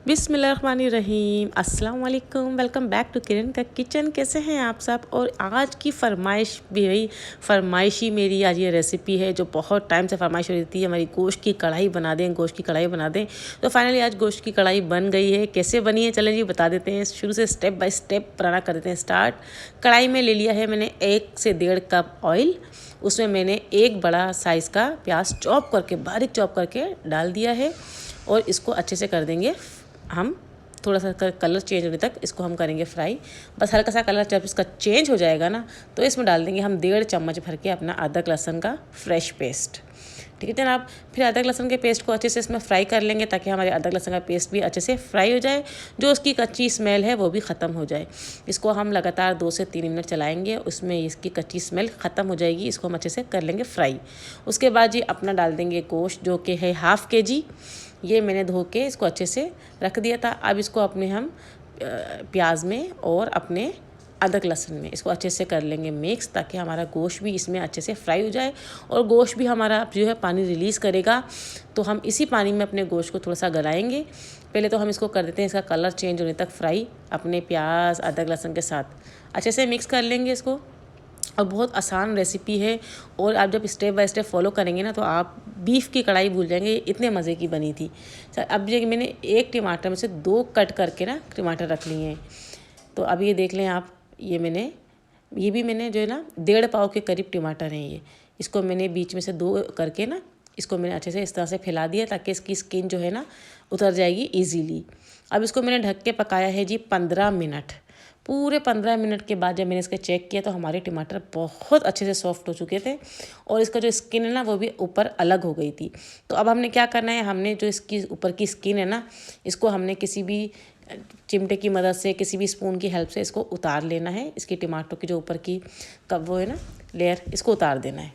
बिस्मिल्लाहिर्रहमानिर्रहीम, अस्सलाम वालेकुम। वेलकम बैक टू किरण का किचन। कैसे हैं आप सब? और आज की फरमाइश भी वही फरमाइशी मेरी आज ये रेसिपी है जो बहुत टाइम से फरमाइश हो रही थी। हमारी गोश्त की कढ़ाई बना दें, गोश्त की कढ़ाई बना दें। तो फाइनली आज गोश्त की कढ़ाई बन गई है। कैसे बनी है चलें जी बता देते हैं। शुरू से स्टेप बाय स्टेप बनाना कर देते हैं स्टार्ट। कढ़ाई में ले लिया है मैंने 1 से 1.5 कप ऑयल। उसमें मैंने एक बड़ा साइज़ का प्याज चॉप करके, बारीक चॉप करके डाल दिया है। और इसको अच्छे से कर देंगे हम, थोड़ा सा कलर चेंज होने तक इसको हम करेंगे फ्राई। बस हल्का सा कलर जब इसका चेंज हो जाएगा ना, तो इसमें डाल देंगे हम 1.5 चम्मच भर के अपना अदरक लहसुन का फ्रेश पेस्ट। ठीक है जनाब। फिर अदरक लहसुन के पेस्ट को अच्छे से इसमें फ्राई कर लेंगे ताकि हमारे अदरक लहसुन का पेस्ट भी अच्छे से फ्राई हो जाए, जो उसकी कच्ची स्मेल है वो भी ख़त्म हो जाए। इसको हम लगातार 2 से 3 मिनट चलाएंगे, उसमें इसकी कच्ची स्मेल ख़त्म हो जाएगी। इसको हम अच्छे से कर लेंगे फ्राई। उसके बाद जी अपना डाल देंगे गोश्त, जो कि है ½ kg। ये मैंने धो के इसको अच्छे से रख दिया था। अब इसको अपने हम प्याज में और अपने अदरक लहसुन में इसको अच्छे से कर लेंगे मिक्स, ताकि हमारा गोश्त भी इसमें अच्छे से फ्राई हो जाए। और गोश्त भी हमारा जो है पानी रिलीज़ करेगा, तो हम इसी पानी में अपने गोश्त को थोड़ा सा गलाएंगे। पहले तो हम इसको कर देते हैं इसका कलर चेंज होने तक फ्राई, अपने प्याज अदरक लहसुन के साथ अच्छे से मिक्स कर लेंगे इसको। और बहुत आसान रेसिपी है, और आप जब स्टेप बाय स्टेप फॉलो करेंगे ना, तो आप बीफ की कढ़ाई भूल जाएंगे, इतने मज़े की बनी थी। अब ये मैंने 1 टमाटर में से 2 कट करके ना टमाटर रख लिए हैं। तो अब ये देख लें आप, ये भी मैंने जो है ना 1.5 पाव के करीब टमाटर हैं ये। इसको मैंने बीच में से 2 करके ना, इसको मैंने अच्छे से इस तरह से फैला दिया ताकि इसकी स्किन जो है ना उतर जाएगी ईजीली। अब इसको मैंने ढक के पकाया है जी 15 मिनट। पूरे 15 मिनट के बाद जब मैंने इसके चेक किया तो हमारे टमाटर बहुत अच्छे से सॉफ्ट हो चुके थे, और इसका जो स्किन है ना वो भी ऊपर अलग हो गई थी। तो अब हमने क्या करना है, हमने जो इसकी ऊपर की स्किन है ना, इसको हमने किसी भी चिमटे की मदद से, किसी भी स्पून की हेल्प से इसको उतार लेना है। इसकी टमाटरों की जो ऊपर की कब वो है ना लेयर, इसको उतार देना है।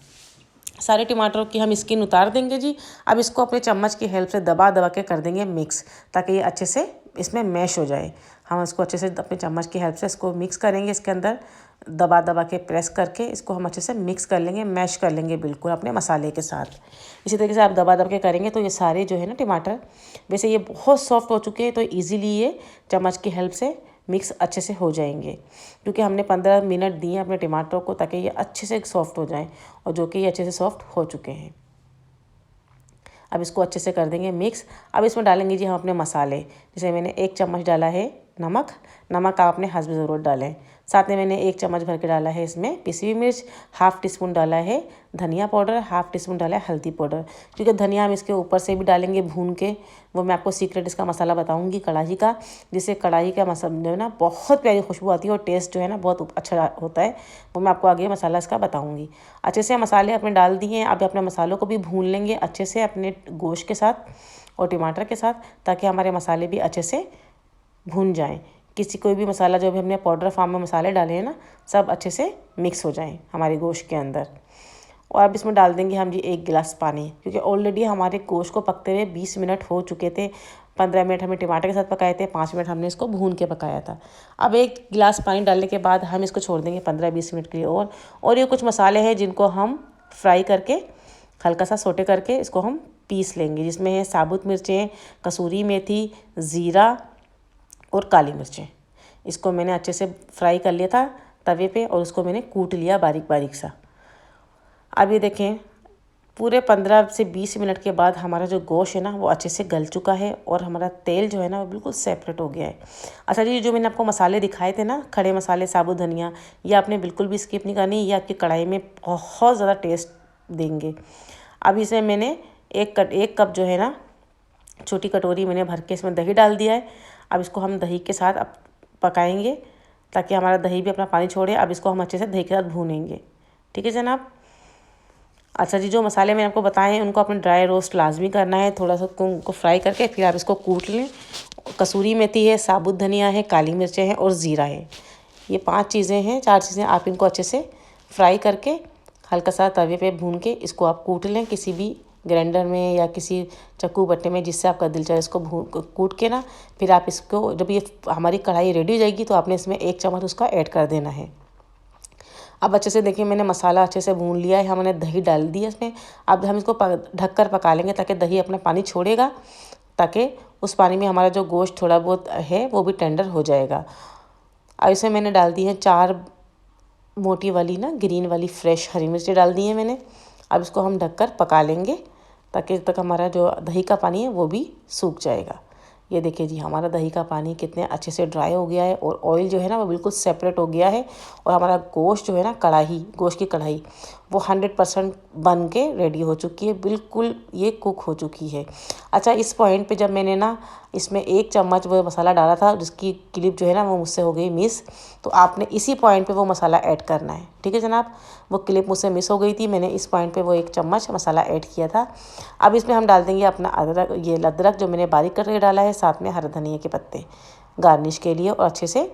सारे टमाटरों की हम स्किन उतार देंगे जी। अब इसको अपने चम्मच की हेल्प से दबा दबा के कर देंगे मिक्स, ताकि ये अच्छे से इसमें मैश हो जाए। हम इसको अच्छे से अपने चम्मच की हेल्प से इसको मिक्स करेंगे, इसके अंदर दबा दबा के प्रेस करके इसको हम अच्छे से मिक्स कर लेंगे, मैश कर लेंगे बिल्कुल अपने मसाले के साथ। इसी तरीके से आप दबा दबा के करेंगे तो ये सारे जो है ना टमाटर, वैसे ये बहुत सॉफ्ट हो चुके हैं, तो ईज़िली ये चम्मच की हेल्प से मिक्स अच्छे से हो जाएंगे, क्योंकि हमने 15 मिनट दिए अपने टमाटरों को ताकि ये अच्छे से सॉफ्ट हो जाएं, और जो कि ये अच्छे से सॉफ्ट हो चुके हैं। अब इसको अच्छे से कर देंगे मिक्स। अब इसमें डालेंगे जी हम अपने मसाले। जैसे मैंने 1 चम्मच डाला है नमक आप अपने हस्ब ज़रूर डालें। साथ में मैंने 1 चम्मच भर के डाला है इसमें पिसी हुई मिर्च। ½ टीस्पून डाला है धनिया पाउडर, ½ टीस्पून डाला है हल्दी पाउडर। क्योंकि धनिया हम इसके ऊपर से भी डालेंगे भून के, वो मैं आपको सीक्रेट इसका मसाला बताऊंगी कढ़ाई का, जिससे कढ़ाई का मसाला जो है ना बहुत प्यारी खुशबू आती है, और टेस्ट जो है ना बहुत अच्छा होता है। वो मैं आपको आगे मसाला इसका बताऊँगी। अच्छे से मसाले अपने डाल दिए हैं। अब अपने मसालों को भी भून लेंगे अच्छे से अपने गोश्त के साथ और टमाटर के साथ, ताकि हमारे मसाले भी अच्छे से भून जाएं। कोई भी मसाला जो भी हमने पाउडर फॉर्म में मसाले डाले हैं ना, सब अच्छे से मिक्स हो जाएं हमारे गोश्त के अंदर। और अब इसमें डाल देंगे हम जी 1 गिलास पानी, क्योंकि ऑलरेडी हमारे गोश्त को पकते हुए 20 मिनट हो चुके थे। 15 मिनट हमने टमाटर के साथ पकाए थे, 5 मिनट हमने इसको भून के पकाया था। अब 1 गिलास पानी डालने के बाद हम इसको छोड़ देंगे 15-20 मिनट के लिए। और ये कुछ मसाले हैं जिनको हम फ्राई करके हल्का सा सोटे करके इसको हम पीस लेंगे, जिसमें है साबुत मिर्चें, कसूरी मेथी, ज़ीरा और काली मिर्चें। इसको मैंने अच्छे से फ्राई कर लिया था तवे पे, और उसको मैंने कूट लिया बारीक बारीक सा। अब ये देखें पूरे 15 से 20 मिनट के बाद हमारा जो गोश्त है ना वो अच्छे से गल चुका है, और हमारा तेल जो है ना वो बिल्कुल सेपरेट हो गया है। अच्छा जी, जो मैंने आपको मसाले दिखाए थे ना, खड़े मसाले, साबुत धनिया, ये आपने बिल्कुल भी स्किप नहीं करनी, ये आपकी कढ़ाई में बहुत ज़्यादा टेस्ट देंगे। अब इसमें मैंने 1 कप जो है ना छोटी कटोरी मैंने भर के इसमें दही डाल दिया है। अब इसको हम दही के साथ अब पकाएंगे, ताकि हमारा दही भी अपना पानी छोड़े। अब इसको हम अच्छे से दही के साथ भूनेंगे। ठीक है जनाब। अच्छा जी, जो मसाले मैंने आपको बताए हैं उनको अपने ड्राई रोस्ट लाजमी करना है, थोड़ा सा उनको फ्राई करके फिर आप इसको कूट लें। कसूरी मेथी है, साबुत धनिया है, काली मिर्चें हैं और ज़ीरा है। ये 5 चीज़ें हैं, 4 चीज़ें। आप इनको अच्छे से फ्राई करके हल्का सा तवे पे भून के इसको आप कूट लें, किसी भी ग्राइंडर में या किसी चक्कू बट्टे में, जिससे आपका दिल चाहे। इसको कूट के ना फिर आप इसको, जब ये हमारी कढ़ाई रेडी हो जाएगी तो आपने इसमें 1 चम्मच उसका ऐड कर देना है। अब अच्छे से देखिए मैंने मसाला अच्छे से भून लिया है, हमने दही डाल दी है इसमें। अब हम इसको ढक कर पका लेंगे, ताकि दही अपना पानी छोड़ेगा, ताकि उस पानी में हमारा जो गोश्त थोड़ा बहुत है वो भी टेंडर हो जाएगा। अब इसमें मैंने डाल दी है 4 मोटी वाली ना ग्रीन वाली फ्रेश हरी मिर्ची डाल दी है मैंने। अब इसको हम ढककर पका लेंगे ताकि तब तक हमारा जो दही का पानी है वो भी सूख जाएगा। ये देखिए जी, हमारा दही का पानी कितने अच्छे से ड्राई हो गया है और ऑयल जो है ना वो बिल्कुल सेपरेट हो गया है और हमारा गोश्त जो है ना गोश्त की कढ़ाई वो 100% बन के रेडी हो चुकी है, बिल्कुल ये कुक हो चुकी है। अच्छा, इस पॉइंट पे जब मैंने ना इसमें 1 चम्मच वो मसाला डाला था जिसकी क्लिप जो है ना वो मुझसे हो गई मिस, तो आपने इसी पॉइंट पे वो मसाला ऐड करना है। ठीक है जनाब, वो क्लिप मुझसे मिस हो गई थी, मैंने इस पॉइंट पे वो 1 चम्मच मसाला ऐड किया था। अब इसमें हम डाल देंगे अपना अदरक जो मैंने बारीक करके डाला है, साथ में हरे धनिया के पत्ते गार्निश के लिए और अच्छे से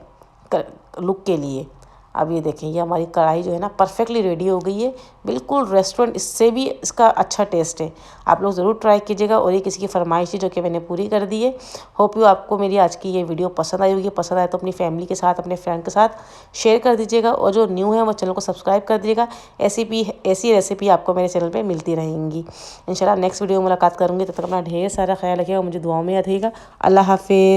लुक के लिए। अब ये देखें, ये हमारी कढ़ाई जो है ना परफेक्टली रेडी हो गई है, बिल्कुल रेस्टोरेंट इससे भी इसका अच्छा टेस्ट है। आप लोग ज़रूर ट्राई कीजिएगा और ये किसी की फरमाइश थी जो कि मैंने पूरी कर दी है। होप यू आपको मेरी आज की ये वीडियो पसंद आई होगी। पसंद आए तो अपनी फैमिली के साथ, अपने फ्रेंड के साथ शेयर कर दीजिएगा और जो न्यू है वो चैनल को सब्सक्राइब कर दीजिएगा। ऐसी रेसिपी आपको मेरे चैनल पर मिलती रहेंगी। इंशाल्लाह नेक्स्ट वीडियो में मुलाकात करूँगी, तब तक अपना ढेर सारा ख्याल रखिएगा, मुझे दुआओं में याद रखिएगा। अल्लाह हाफिज़।